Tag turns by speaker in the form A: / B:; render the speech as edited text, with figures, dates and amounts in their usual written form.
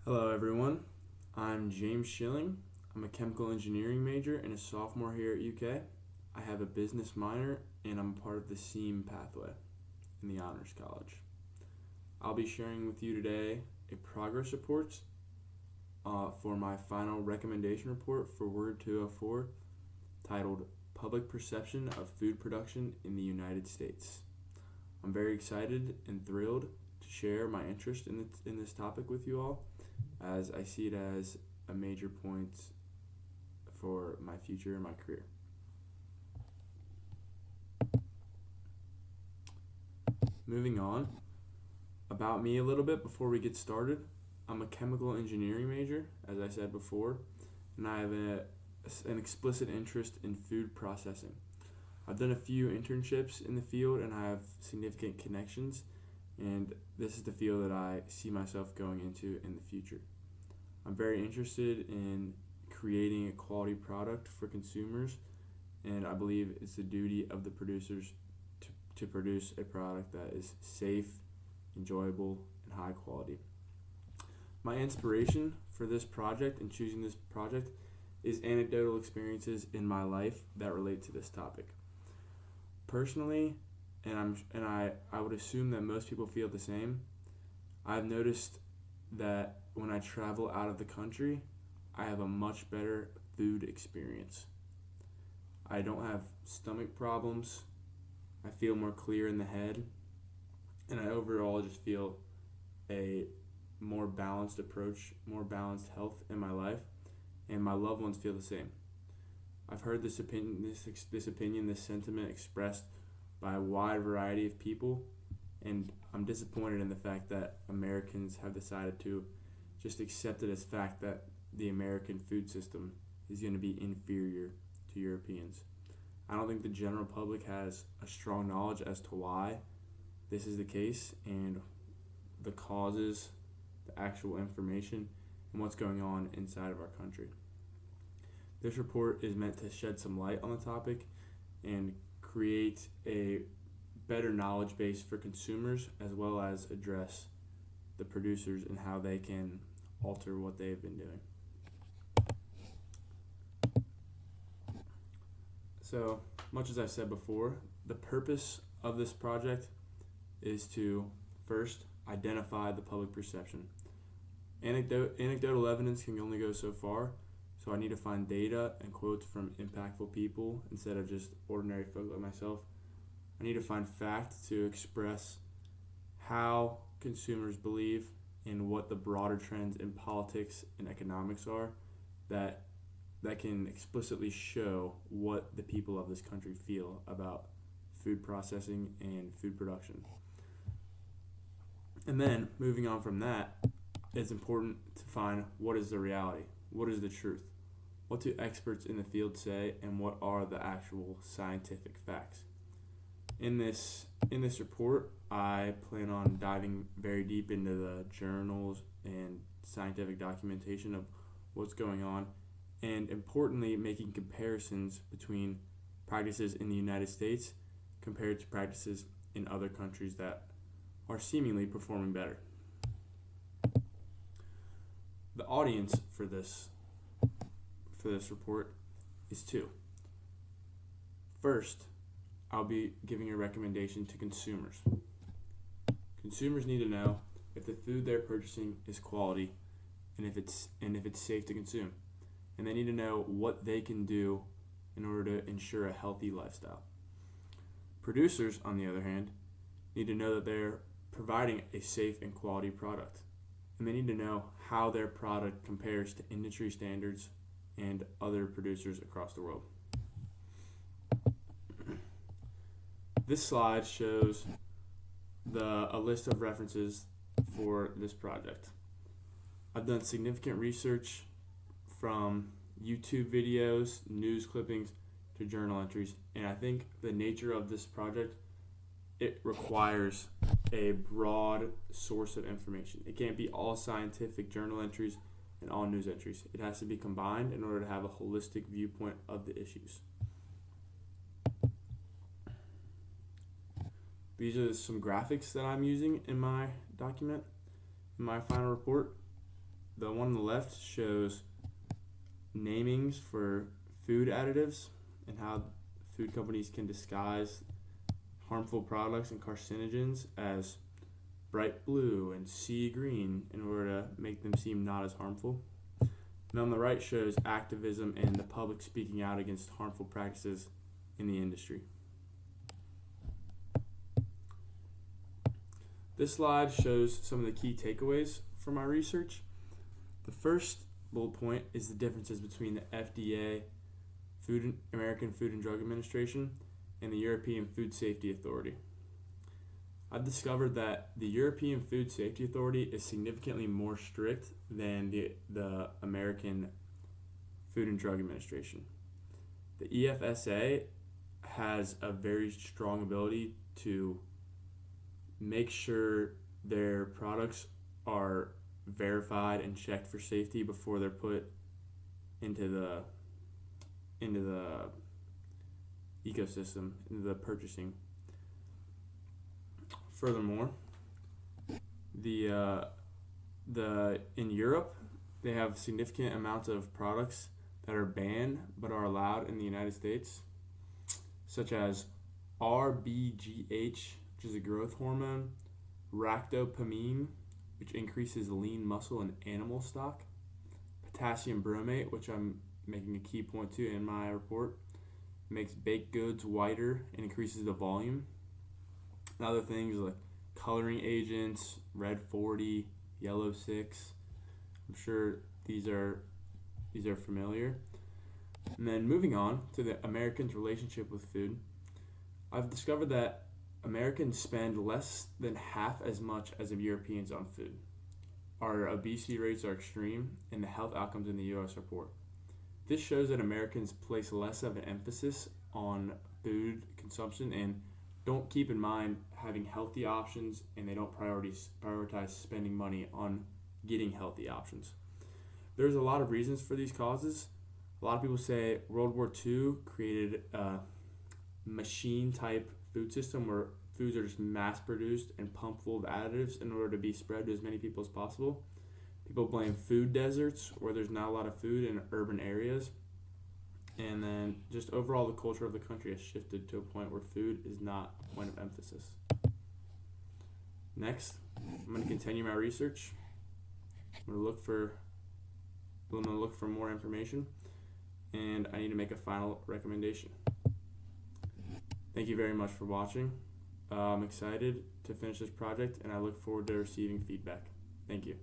A: Hello, everyone. I'm James Schilling. I'm a chemical engineering major and a sophomore here at UK. I have a business minor and I'm part of the SEAM pathway in the Honors College. I'll be sharing with you today a progress report for my final recommendation report for WRD 204 titled Public Perception of Food Production in the United States. I'm very excited and thrilled to share my interest in this topic with you all, as I see it as a major point for my future and my career. Moving on, about me a little bit before we get started. I'm a chemical engineering major, as I said before, and I have an explicit interest in food processing. I've done a few internships in the field and I have significant connections, and this is the field that I see myself going into in the future. I'm very interested in creating a quality product for consumers, and I believe it's the duty of the producers to produce a product that is safe, enjoyable, and high quality. My inspiration for this project and choosing this project is anecdotal experiences in my life that relate to this topic. Personally, I would assume that most people feel the same, I've noticed that when I travel out of the country, I have a much better food experience. I don't have stomach problems, I feel more clear in the head, and I overall just feel a more balanced approach, more balanced health in my life, and my loved ones feel the same. I've heard this sentiment expressed by a wide variety of people, and I'm disappointed in the fact that Americans have decided to just accept it as fact that the American food system is going to be inferior to Europeans. I don't think the general public has a strong knowledge as to why this is the case and the causes, the actual information, and what's going on inside of our country. This report is meant to shed some light on the topic and create a better knowledge base for consumers, as well as address the producers and how they can alter what they've been doing. So, much as I said before, the purpose of this project is to first identify the public perception. Anecdotal evidence can only go so far, so I need to find data and quotes from impactful people instead of just ordinary folk like myself. I need to find fact to express how consumers believe and what the broader trends in politics and economics are that can explicitly show what the people of this country feel about food processing and food production. And then, moving on from that, it's important to find what is the reality, what is the truth, what do experts in the field say, and what are the actual scientific facts. In this report, I plan on diving very deep into the journals and scientific documentation of what's going on, and importantly, making comparisons between practices in the United States compared to practices in other countries that are seemingly performing better. The audience for this report is two. First, I'll be giving a recommendation to consumers. Consumers need to know if the food they're purchasing is quality and if it's safe to consume. And they need to know what they can do in order to ensure a healthy lifestyle. Producers, on the other hand, need to know that they're providing a safe and quality product. And they need to know how their product compares to industry standards and other producers across the world. This slide shows a list of references for this project. I've done significant research from YouTube videos, news clippings, to journal entries, and I think the nature of this project, it requires a broad source of information. It can't be all scientific journal entries and all news entries. It has to be combined in order to have a holistic viewpoint of the issues. These are some graphics that I'm using in my document, in my final report. the one on the left shows namings for food additives and how food companies can disguise harmful products and carcinogens as bright blue and sea green in order to make them seem not as harmful. And on the right shows activism and the public speaking out against harmful practices in the industry. This slide shows some of the key takeaways from my research. The first bullet point is the differences between the FDA, American Food and Drug Administration, and the European Food Safety Authority. I've discovered that the European Food Safety Authority is significantly more strict than the American Food and Drug Administration. The EFSA has a very strong ability to make sure their products are verified and checked for safety before they're put into the ecosystem, into the purchasing. Furthermore, in Europe, they have significant amounts of products that are banned but are allowed in the United States, such as RBGH, which is a growth hormone, ractopamine, which increases lean muscle in animal stock, potassium bromate, which I'm making a key point to in my report, makes baked goods whiter and increases the volume. And other things like coloring agents, red 40, yellow 6. I'm sure these are familiar. And then moving on to the Americans' relationship with food, I've discovered that Americans spend less than half as much as Europeans on food. Our obesity rates are extreme, and the health outcomes in the U.S. are poor. This shows that Americans place less of an emphasis on food consumption and don't keep in mind having healthy options, and they don't prioritize spending money on getting healthy options. There's a lot of reasons for these causes. A lot of people say World War II created a machine-type food system where foods are just mass-produced and pumped full of additives in order to be spread to as many people as possible. People blame food deserts where there's not a lot of food in urban areas. And then just overall the culture of the country has shifted to a point where food is not a point of emphasis. Next, I'm going to continue my research. I'm going to look for more information, and I need to make a final recommendation. Thank you very much for watching. I'm excited to finish this project, and I look forward to receiving feedback. Thank you.